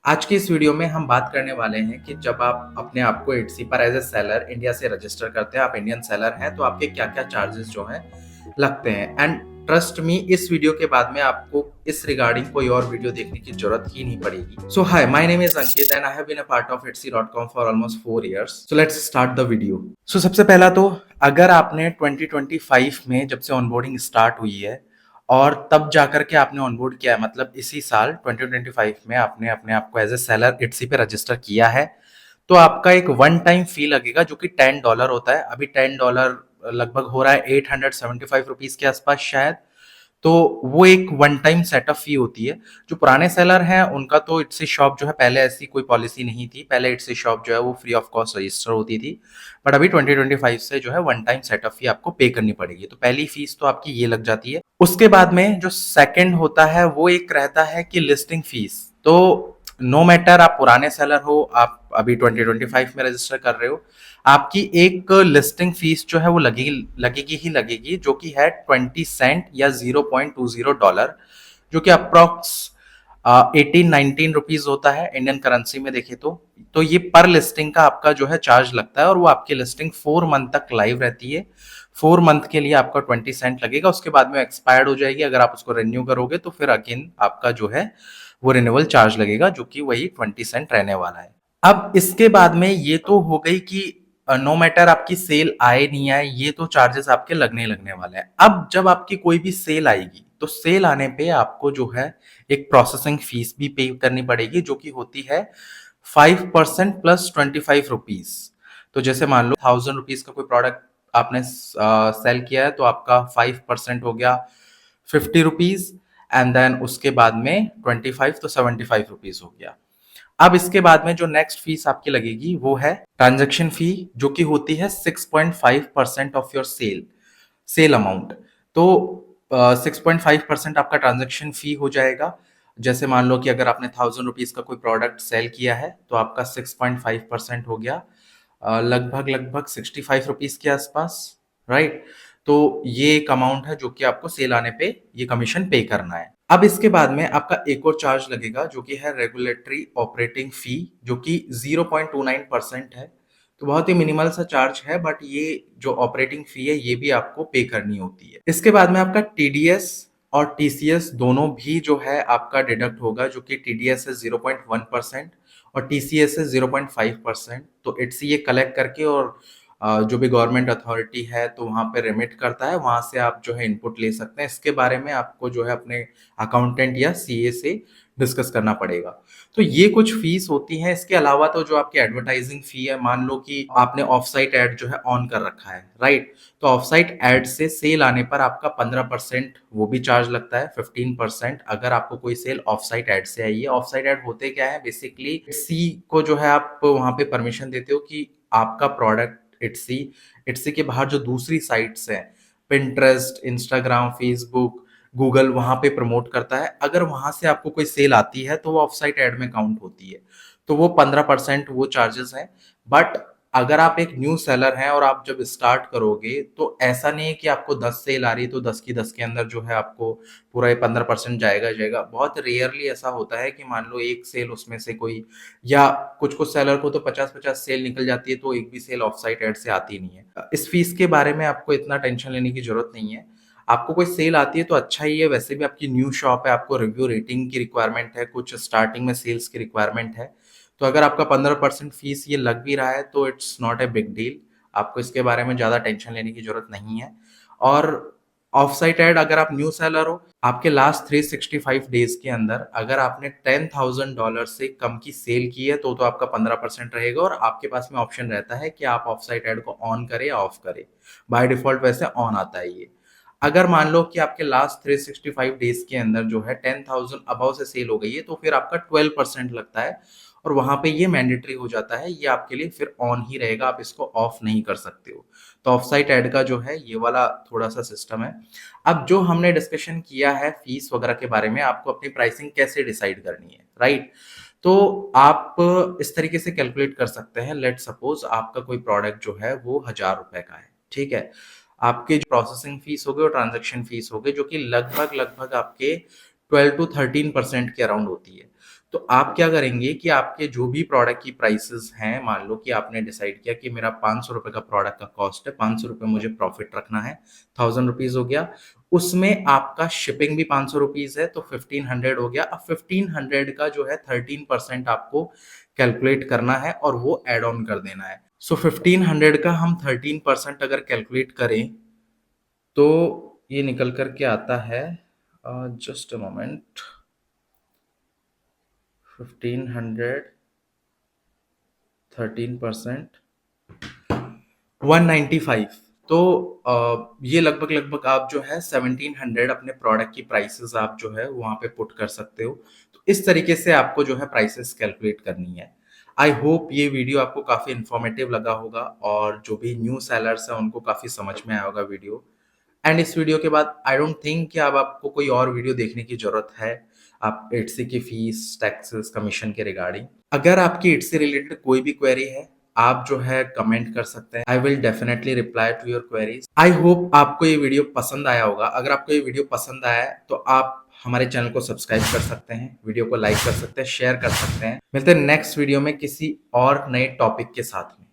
आज की इस वीडियो में हम बात करने वाले हैं कि जब आप अपने आप को एटसी पर एज ए सेलर इंडिया से रजिस्टर करते हैं, आप इंडियन सेलर हैं, तो आपके क्या-क्या चार्जेस जो हैं लगते हैं। एंड ट्रस्ट मी, इस वीडियो के बाद में आपको इस रिगार्डिंग कोई और वीडियो देखने की जरूरत ही नहीं पड़ेगी। So hi, my name is Ankit and I have been a part of etsy.com for almost 4 years. So let's start the video. So सबसे पहला तो अगर आपने 2025 में जब से ऑनबोर्डिंग स्टार्ट हुई है और तब जाकर के आपने ऑनबोर्ड किया है, मतलब इसी साल 2025 में आपने अपने आप को एज ए सेलर इट्सी पे रजिस्टर किया है, तो आपका एक वन टाइम फी लगेगा जो कि $10 होता है। अभी $10 लगभग हो रहा है 875 रुपीज के आसपास शायद। तो वो एक वन टाइम सेटअप फी होती है। जो पुराने सेलर हैं उनका तो इट्सी शॉप जो है, पहले ऐसी कोई पॉलिसी नहीं थी। पहले इट्सी शॉप जो है वो फ्री ऑफ कॉस्ट रजिस्टर होती थी, बट अभी 2025 से जो है वन टाइम सेटअप फी आपको पे करनी पड़ेगी। तो पहली फीस तो आपकी ये लग जाती है। उसके बाद में जो सेकंड होता है वो एक रहता है कि लिस्टिंग फीस। तो नो मैटर आप पुराने सेलर हो, आप अभी 2025 में रजिस्टर कर रहे हो, आपकी एक लिस्टिंग फीस जो है वो लगेगी लगेगी ही लगेगी, जो कि है 20 सेंट या $0.20, जो कि अप्रोक्स 18-19 रुपीज होता है इंडियन करेंसी में देखे तो ये पर लिस्टिंग का आपका जो है चार्ज लगता है, और वो आपकी लिस्टिंग 4 मंथ तक लाइव रहती है। 4 मंथ के लिए आपका 20 सेंट लगेगा। उसके बाद में एक्सपायर्ड हो जाएगी। अगर आप उसको रिन्यू करोगे तो फिर अगेन आपका जो है वो रिन्यूअल चार्ज लगेगा, जो कि वही 20 सेंट रहने वाला है। अब इसके बाद में ये तो हो गई कि नो मैटर आपकी सेल आए नहीं आए, ये तो चार्जेस आपके लगने लगने वाले हैं। अब जब आपकी कोई भी सेल आएगी तो सेल आने पे आपको जो है एक प्रोसेसिंग फीस भी पे करनी पड़ेगी, जो कि होती है 5% प्लस 25 रुपीज। तो जैसे मान लो 1000 रुपीज का कोई प्रोडक्ट आपने सेल किया है, तो आपका 5% हो गया 50 रुपीज, एंड देन उसके बाद में 25 तो 75 रुपीज हो गया। अब इसके बाद में जो नेक्स्ट फीस आपकी लगेगी वो है ट्रांजैक्शन फी, जो कि होती है 6.5% of your sale sale amount. तो 6.5% आपका ट्रांजैक्शन फी हो जाएगा। जैसे मान लो कि अगर आपने 1000 रुपीज का कोई प्रोडक्ट सेल किया है, तो आपका 6.5% हो गया लगभग लगभग 65 रुपीज के आसपास, राइट। तो ये एक अमाउंट है जो कि आपको सेल आने पे ये कमीशन पे करना है। अब इसके बाद में आपका एक और चार्ज लगेगा, जो कि है रेगुलेटरी ऑपरेटिंग फी, जो कि 0.29% है। तो बहुत ही मिनिमल सा चार्ज है, बट ये जो ऑपरेटिंग फी है ये भी आपको पे करनी होती है। इसके बाद में आपका टीडीएस और टीसीएस दोनों भी जो है आपका डिडक्ट होगा, जो कि टीडीएस है 0.1% और टीसीएस है 0.5%। तो इट्स ये कलेक्ट करके और जो भी गवर्नमेंट अथॉरिटी है तो वहाँ पे रिमिट करता है, वहाँ से आप जो है इनपुट ले सकते हैं। इसके बारे में आपको जो है अपने अकाउंटेंट या सीए से डिस्कस करना पड़ेगा। तो ये कुछ फीस होती हैं। इसके अलावा तो जो आपकी एडवर्टाइजिंग फी है, मान लो कि आपने ऑफ साइट एड जो है ऑन कर रखा है, राइट। तो ऑफ साइट एड से सेल आने पर आपका 15% वो भी चार्ज लगता है। 15% अगर आपको कोई सेल ऑफ साइट एड से आई है। ऑफ साइट एड होते क्या है, बेसिकली सी को जो है आप वहां पे परमिशन देते हो कि आपका प्रोडक्ट इट्सी इट्सी के बाहर जो दूसरी साइट्स हैं, पिंटरेस्ट, इंस्टाग्राम, फेसबुक, गूगल, वहां पे प्रमोट करता है। अगर वहां से आपको कोई सेल आती है तो वो ऑफ साइट एड में काउंट होती है। तो वो 15% वो चार्जेस हैं। बट अगर आप एक न्यू सेलर हैं और आप जब स्टार्ट करोगे, तो ऐसा नहीं है कि आपको 10 सेल आ रही है तो 10 की 10 के अंदर जो है आपको पूरा ये 15% जाएगा जाएगा। बहुत रेयरली ऐसा होता है कि मान लो एक सेल उसमें से कोई, या कुछ कुछ सेलर को तो 50-50 सेल निकल जाती है, तो एक भी सेल ऑफ साइट एड से आती नहीं है। इस फीस के बारे में आपको इतना टेंशन लेने की जरूरत नहीं है। आपको कोई सेल आती है तो अच्छा ही है। वैसे भी आपकी न्यू शॉप है, आपको रिव्यू रेटिंग की रिक्वायरमेंट है, कुछ स्टार्टिंग में सेल्स की रिक्वायरमेंट है। तो अगर आपका 15% फीस ये लग भी रहा है तो it's not a big deal. आपको इसके बारे में ज्यादा टेंशन लेने की जरूरत नहीं है। और ऑफ साइट एड, अगर आप न्यू सेलर हो, आपके लास्ट 365 डेज के अंदर अगर आपने $10,000 से कम की सेल की है तो आपका 15% रहेगा, और आपके पास में ऑप्शन रहता है कि आप ऑफ साइट एड को ऑन करें या ऑफ करें। बाय डिफॉल्ट वैसे ऑन आता है ये। अगर मान लो कि आपके लास्ट 365 डेज के अंदर जो है 10,000 अबव से सेल हो गई है, तो फिर आपका 12% लगता है, और वहां पे ये मैंडेटरी हो जाता है। ये आपके लिए फिर ऑन ही रहेगा, आप इसको ऑफ नहीं कर सकते हो। तो ऑफ साइट एड का जो है ये वाला थोड़ा सा सिस्टम है। अब जो हमने डिस्कशन किया है फीस वगैरह के बारे में, आपको अपनी प्राइसिंग कैसे डिसाइड करनी है, राइट। तो आप इस तरीके से कैलकुलेट कर सकते हैं। लेट सपोज आपका कोई प्रोडक्ट जो है वो ₹1000 का है, ठीक है। आपके जो प्रोसेसिंग फीस हो गई और ट्रांजेक्शन फीस हो गई, जो कि लगभग लगभग आपके 12 to 13% के अराउंड होती है। तो आप क्या करेंगे कि आपके जो भी प्रोडक्ट की प्राइसेज़ हैं, मान लो कि आपने डिसाइड किया कि मेरा ₹500 का प्रोडक्ट का कॉस्ट है, ₹500 मुझे प्रॉफिट रखना है, ₹1000 हो गया। उसमें आपका शिपिंग भी ₹500 है, तो 1500 हो गया। अब 1500 का जो है 13% आपको कैलकुलेट करना है और वो ऐड ऑन कर देना है। सो 1500 का हम 13% अगर कैलकुलेट करें, तो ये निकल कर के आता है जस्ट अ मोमेंट 1500 13% 195। तो ये लगभग लगभग आप जो है 1700 अपने प्रोडक्ट की प्राइसेस आप जो है वहाँ पे पुट कर सकते हो। तो इस तरीके से आपको जो है प्राइसेस कैलकुलेट करनी है। आई होप ये वीडियो आपको काफ़ी इन्फॉर्मेटिव लगा होगा और जो भी न्यू सेलर्स हैं उनको काफ़ी समझ में आया होगा वीडियो। एंड इस वीडियो के बाद आई डोंट थिंक कि अब आपको कोई और वीडियो देखने की ज़रूरत है। आप इट्सी की फीस, टैक्सेस, कमीशन के रिगार्डिंग। अगर आपकी इट्स से रिलेटेड कोई भी क्वेरी है, आप जो है कमेंट कर सकते हैं। I will definitely reply to your queries. I hope आपको ये वीडियो पसंद आया होगा। अगर आपको ये वीडियो पसंद आया है तो आप हमारे चैनल को सब्सक्राइब कर सकते हैं, वीडियो को लाइक कर सकते हैं, शेयर कर सकते हैं। मिलते हैं नेक्स्ट वीडियो में किसी और नए टॉपिक के साथ में।